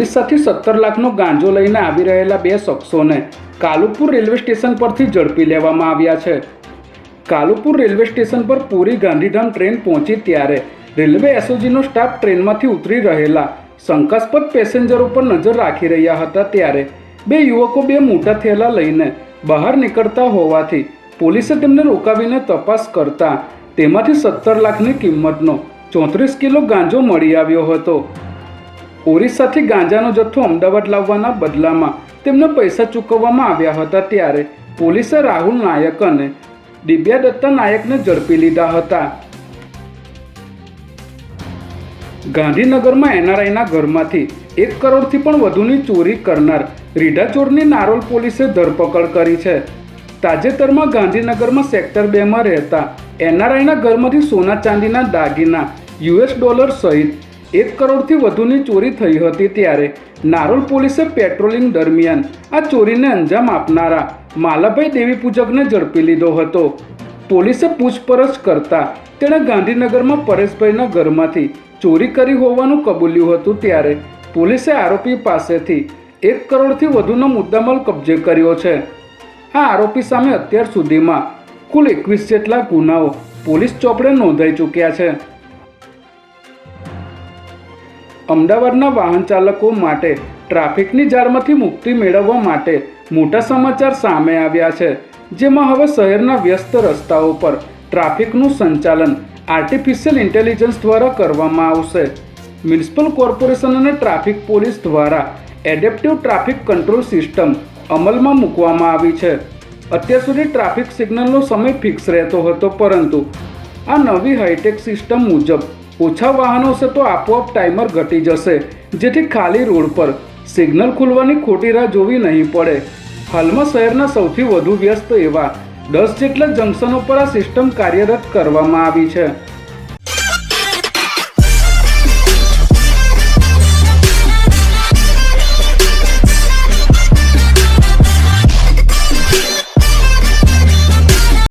ઓરિસ્સાથી 17 લાખનો ગાંજો લઈને આવી રહેલા બે શખ્સોને કાલુપુર રેલવે સ્ટેશન પરથી ઝડપી લેવામાં આવ્યા છે। કાલુપુર રેલવે સ્ટેશન પર પૂરી ગાંધીધામ ટ્રેન પહોંચી ત્યારે રેલવે એસઓજીનો સ્ટાફ ટ્રેનમાંથી ઉતરી રહેલા શંકાસ્પદ પેસેન્જરો પર નજર રાખી રહ્યા હતા ત્યારે બે યુવકો બે મોટા થેલા લઈને બહાર નીકળતા હોવાથી પોલીસે તેમને રોકાવીને તપાસ કરતા તેમાંથી 17 લાખની કિંમતનો 34 કિલો ગાંજો મળી આવ્યો હતો। ઓરિસ્સાથી ગાંજાનો જથ્થો અમદાવાદ લાવવાના બદલામાં તેમને પૈસા ચૂકવવામાં આવ્યા હતા ત્યારે પોલીસે રાહુલ નાયક અને દિવ્યા દત્તા નાયકને ઝડપી લીધા હતા। ગાંધીનગરમાં એનઆરઆઈના ઘરમાંથી 1 કરોડથી પણ વધુની ચોરી કરનાર રીઢા ચોરની નારોલ પોલીસે ધરપકડ કરી છે। તાજેતરમાં ગાંધીનગરમાં સેક્ટર 2માં રહેતા એનઆરઆઈના ઘરમાંથી સોના ચાંદીના દાગીના $ડોલર સહિત 1 કરોડથી વધુની ચોરી થઈ હતી ત્યારે નારોલ પોલીસે પેટ્રોલિંગ દરમિયાન આ ચોરીને અંજામ આપનારા માલાભાઈ દેવી પૂજકને ઝડપી લીધો હતો। પોલીસે પૂછપરછ કરતા તેણે ગાંધીનગરમાં પરેશભાઈના ઘરમાંથી ચોરી કરી હોવાનું કબૂલ્યું હતું ત્યારે પોલીસે આરોપી પાસેથી 1 કરોડથી વધુનો મુદ્દામાલ કબજે કર્યો છે। આ આરોપી સામે અત્યાર સુધીમાં કુલ 21 જેટલા ગુનાઓ પોલીસ ચોપડે નોંધાઈ ચૂક્યા છે। અમદાવાદના વાહન ચાલકો માટે ટ્રાફિકની જાળમાંથી મુક્તિ મેળવવા માટે મોટા સમાચાર સામે આવ્યા છે, જેમાં હવે શહેરના વ્યસ્ત રસ્તાઓ પર ટ્રાફિકનું સંચાલન આર્ટિફિશિયલ ઇન્ટેલિજન્સ દ્વારા કરવામાં આવશે। મ્યુનિસિપલ કોર્પોરેશન અને ટ્રાફિક પોલીસ દ્વારા એડેપ્ટિવ ટ્રાફિક કંટ્રોલ સિસ્ટમ અમલમાં મૂકવામાં આવી છે। અત્યાર સુધી ટ્રાફિક સિગ્નલનો સમય ફિક્સ રહેતો હતો, પરંતુ આ નવી હાઈટેક સિસ્ટમ મુજબ ઓછા વાહનો હશે તો આપોઆપ ટાઈમર ઘટી જશે, જેથી ખાલી રોડ પર સિગ્નલ ખુલવાની ખોટી રાહ જોવી નહીં પડે। હાલમાં શહેરના સૌથી વધુ વ્યસ્ત એવા 10 જેટલા જંકશનો પર આ સિસ્ટમ કાર્યરત કરવામાં આવી છે।